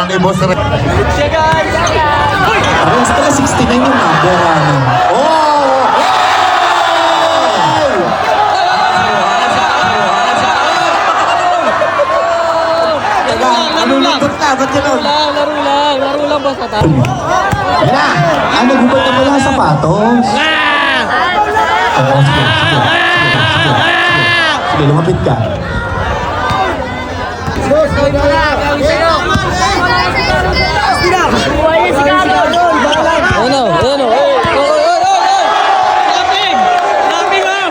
ni Boss Ray. Siya guys! Parehas pala 69 yung number. Oh! Laro lang! Ba't ganun? Laro lang boss. Yan na! Naghubad na pala ang sapatos. Oo, sige. Sige, lumapit ka. Ano? Laping ah!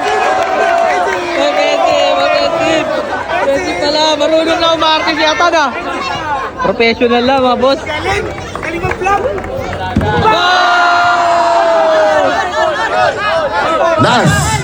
Pwede pala, marunong na umarte yata na. Professional lang mga boss. Galing mag-vlog! Last!